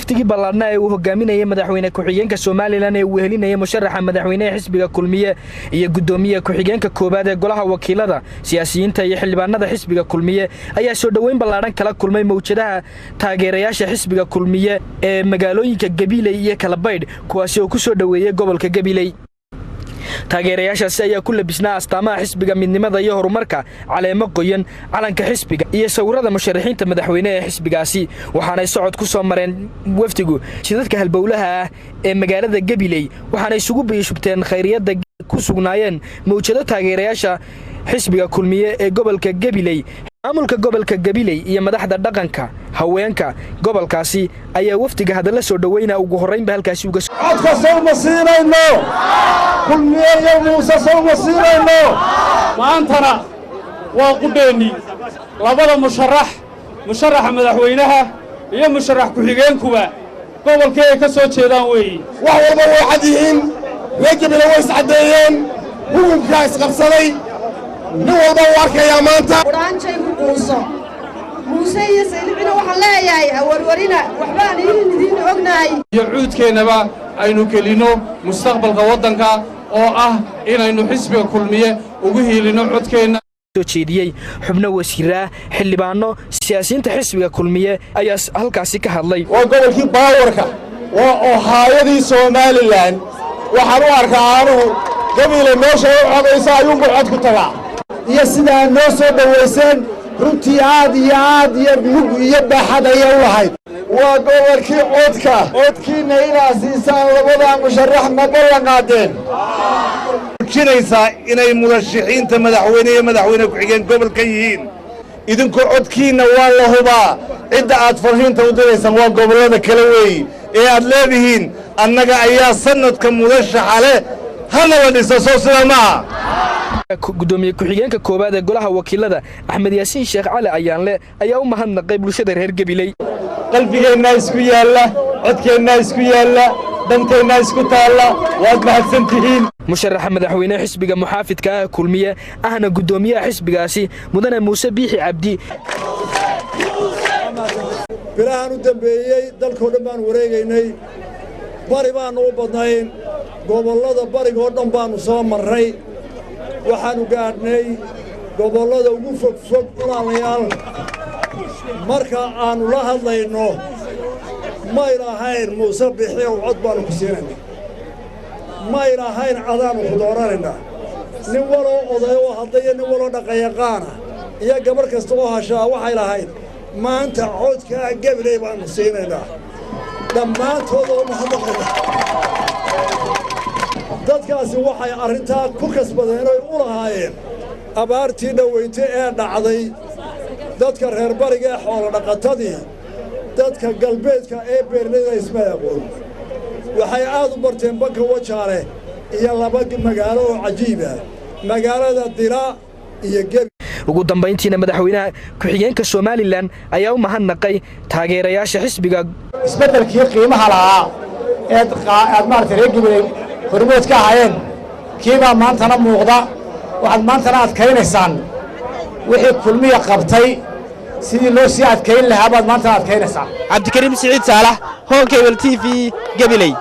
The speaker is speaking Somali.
waftigii ballaadhna ee uu hogaaminayay madaxweyne ku-xigeenka Soomaaliland ee uu helinayay musharaxa madaxweynaha xisbiga kulmiye iyo gudoomiye ku-xigeenka koobaad ee golaha wakiilada siyaasiyiinta iyo xildhibaanada xisbiga kulmiye ayaa soo dhaweyn ballaadhan kala kulmay mowjadaha taageerayaasha xisbiga kulmiye ee magaalooyinka Gabiley iyo Kalabaydh kuwaas oo ku soo dhaweeyay gobolka Gabiley. taageerayaashaasi ayaa ku labisnaa astaamaha xisbiga midnimada iyo horumarka caleemo qoyan calanka xisbiga iyo sawirada musharaxiinta madaxweyne ee xisbigaasi waxaanay socod ku soo mareen waftigu sidadka halbowlaha ah ee magaalada Gabiley waxaanay isugu biishubteen khayriyada ku sugnaayeen mowjado taageerayaasha xisbiga kulmiye ee gobolka Gabiley. maamulka gobolka Gabiley iyo madaxda dhaqanka haweenka gobolkaasi ayaa waftiga hadalla soo dhaweynaa ugu horeynba halkaasi uga codka soo masiinayno kulmiye iyo muuse soo masiinayno maantana waa qudheeni labada musharaxa madaxweynaha iyo musharax ku-xigeenkuba gobolka ay ka soo jeedaan weeye wax walba way cad yihiin Gabiley way iscadeeyeen hukunka isqabsaday nin walba uu arkayaa maanta quraanjay ku quuso muuse iyo sayidina waxa leeyahay warwarina waxbaan idin ognahay iyo cuudkeenaba aynu gelino mustaqbalka wadanka oo ah inaynu xisbiga kulmiye ugu hiilino codkeena soo jeediyay xubno wasiira xildhibaano siyaasiyiinta xisbiga kulmiye ayaa halkaasi ka hadlay waa gobolkii baawarka oo haayadii Soomaaliland waxaan u arkaa aanu Gabiley meesha u codaysa ayuu cod ku tagaa iyo sida noo soo dhaweyseen runtii aad iyo mug iyo baaxad ay u lahayd waa gobolkii codkiina ilaa siisaan labada musharax ma ballan qaadeen inay mudashixiinta madaxweyne ku-xigeen gobolka yihiin idinku codkiina waa la hubaa cidda aad farriinta u diraysaan waa gobolada kale weey ee aad leedihiin annaga ayaa sanadka mudashaxa leh hana la dhiso soo sida maaha gudoomiye ku-xigeenka koobaad ee golaha wakiilada Axmed Yaasiin Sheekh Cali Ayaanle ayaa u mahadnaqay bulshada reer Gabiley qalbigeena isku yaala codkeena isku yaala danteena isku taala waad mahadsantihiin musharaxa madaxweyne xisbiga muxaafidka ah kulmiye ahna gudoomiyaha xisbigaasi mudane Muuse Biixi Cabdi bilahan u dambeeyay dalka dhan baan wareegaynay bari baan u badnayn gobolada bariga oo dhan baan soo maray waxaanu gaadhnay gobolada ugu fog walaalayaal marka aanu la hadlayno ma ilahayn Muuse Biixi oo cod baanu ku siinay ma ilahayn cadaanu ku dooranayna nin walo oday oo hadday nin walo dhaqayaqaana iyo gabar kasta oo hashaa waxay lahayd maanta codka Gabiley baanu siinaynaa dhammaantood oo mahadnaqayna dadkaasi waxay arrintaa ku kasbadeen oo u lahaayeen abaartii dhaweynta ee dhacday dadka reer bariga ee xoolo dhaqatadii dadka galbeedka ee beerleyda isma aqoon waxay aad u barteen banka Wajaale iyo laba magaalo oo cajiib ah magaalada Dila iyo Gabiley ugu dambeyntiina madaxweynaha ku-xigeenka Soomaaliland ayaa u mahadnaqay taageerayaasha xisbiga isbeddelkii qiimaha lahaa ee maartay reer Gabiley hormood ka hayeen kiiba maantana muuqda waxaad maantana adkaynaysaan wixii kulmiye qabtay sidii loo sii adkayn lahaa baad maantana adkaynaysaan Cabdikariim Siciid Saalax Home Cable TV Gabiley.